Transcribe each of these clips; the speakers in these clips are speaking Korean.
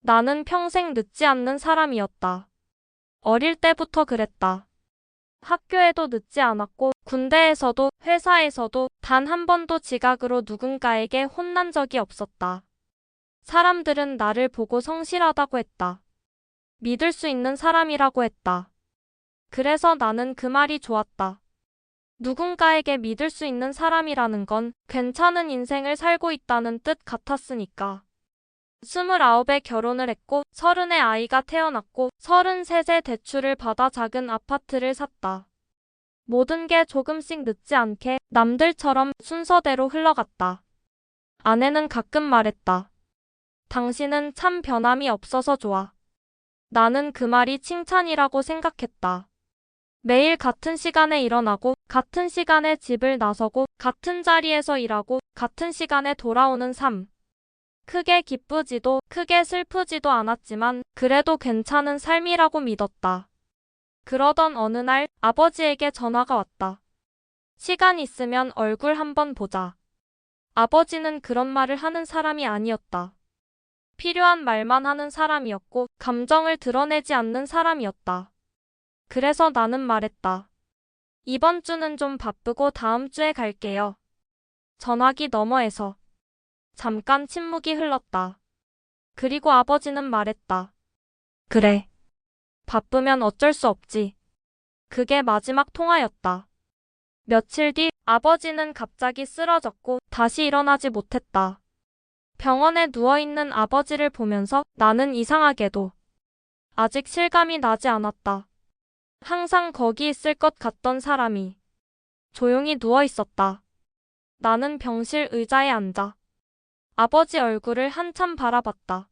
나는 평생 늦지 않는 사람이었다. 어릴 때부터 그랬다. 학교에도 늦지 않았고, 군대에서도, 회사에서도 단 한 번도 지각으로 누군가에게 혼난 적이 없었다. 사람들은 나를 보고 성실하다고 했다. 믿을 수 있는 사람이라고 했다. 그래서 나는 그 말이 좋았다. 누군가에게 믿을 수 있는 사람이라는 건 괜찮은 인생을 살고 있다는 뜻 같았으니까. 29에 결혼을 했고 30에 아이가 태어났고 33세 대출을 받아 작은 아파트를 샀다. 모든 게 조금씩 늦지 않게 남들처럼 순서대로 흘러갔다. 아내는 가끔 말했다. 당신은 참 변함이 없어서 좋아. 나는 그 말이 칭찬이라고 생각했다. 매일 같은 시간에 일어나고 같은 시간에 집을 나서고 같은 자리에서 일하고 같은 시간에 돌아오는 삶. 크게 기쁘지도 크게 슬프지도 않았지만 그래도 괜찮은 삶이라고 믿었다. 그러던 어느 날 아버지에게 전화가 왔다. 시간 있으면 얼굴 한번 보자. 아버지는 그런 말을 하는 사람이 아니었다. 필요한 말만 하는 사람이었고 감정을 드러내지 않는 사람이었다. 그래서 나는 말했다. 이번 주는 좀 바쁘고 다음 주에 갈게요. 전화기 너머에서 잠깐 침묵이 흘렀다. 그리고 아버지는 말했다. 그래. 바쁘면 어쩔 수 없지. 그게 마지막 통화였다. 며칠 뒤 아버지는 갑자기 쓰러졌고 다시 일어나지 못했다. 병원에 누워있는 아버지를 보면서 나는 이상하게도 아직 실감이 나지 않았다. 항상 거기 있을 것 같던 사람이 조용히 누워 있었다. 나는 병실 의자에 앉아 아버지 얼굴을 한참 바라봤다.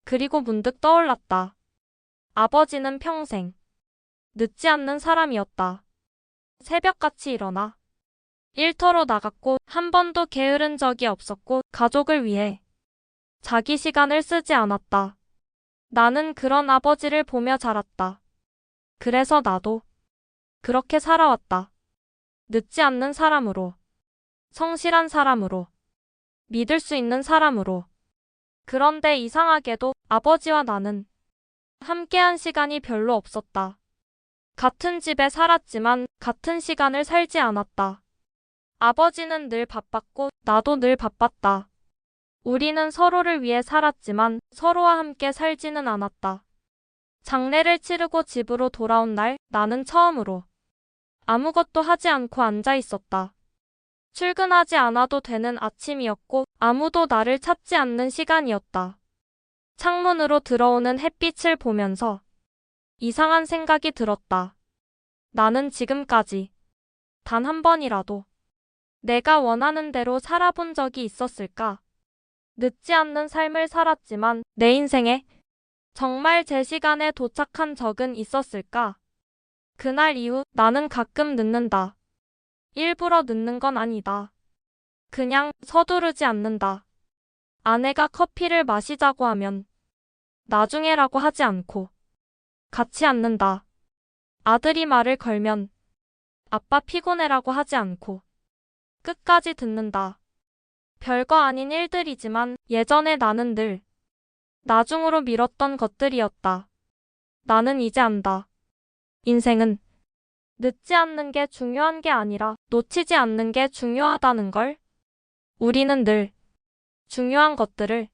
그리고 문득 떠올랐다. 아버지는 평생 늦지 않는 사람이었다. 새벽같이 일어나 일터로 나갔고 한 번도 게으른 적이 없었고 가족을 위해 자기 시간을 쓰지 않았다. 나는 그런 아버지를 보며 자랐다. 그래서 나도 그렇게 살아왔다. 늦지 않는 사람으로, 성실한 사람으로, 믿을 수 있는 사람으로. 그런데 이상하게도 아버지와 나는 함께한 시간이 별로 없었다. 같은 집에 살았지만 같은 시간을 살지 않았다. 아버지는 늘 바빴고 나도 늘 바빴다. 우리는 서로를 위해 살았지만 서로와 함께 살지는 않았다. 장례를 치르고 집으로 돌아온 날 나는 처음으로 아무것도 하지 않고 앉아 있었다. 출근하지 않아도 되는 아침이었고 아무도 나를 찾지 않는 시간이었다. 창문으로 들어오는 햇빛을 보면서 이상한 생각이 들었다. 나는 지금까지 단 한 번이라도 내가 원하는 대로 살아본 적이 있었을까? 늦지 않는 삶을 살았지만 내 인생에 정말 제 시간에 도착한 적은 있었을까? 그날 이후 나는 가끔 늦는다. 일부러 늦는 건 아니다. 그냥 서두르지 않는다. 아내가 커피를 마시자고 하면 나중에라고 하지 않고 같이 앉는다. 아들이 말을 걸면 아빠 피곤해라고 하지 않고 끝까지 듣는다. 별거 아닌 일들이지만 예전에 나는 늘 나중으로 미뤘던 것들이었다. 나는 이제 안다. 인생은 늦지 않는 게 중요한 게 아니라 놓치지 않는 게 중요하다는 걸. 우리는 늘 중요한 것들을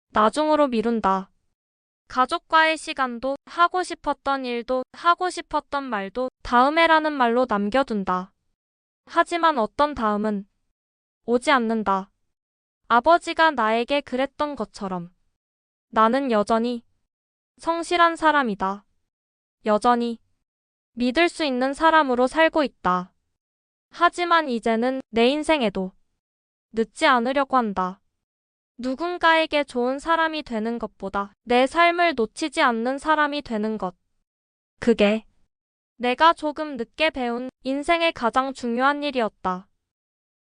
나중으로 미룬다. 가족과의 시간도, 하고 싶었던 일도, 하고 싶었던 말도 다음에라는 말로 남겨둔다. 하지만 어떤 다음은 오지 않는다. 아버지가 나에게 그랬던 것처럼 나는 여전히 성실한 사람이다. 여전히 믿을 수 있는 사람으로 살고 있다. 하지만 이제는 내 인생에도 늦지 않으려고 한다. 누군가에게 좋은 사람이 되는 것보다 내 삶을 놓치지 않는 사람이 되는 것. 그게 내가 조금 늦게 배운 인생의 가장 중요한 일이었다.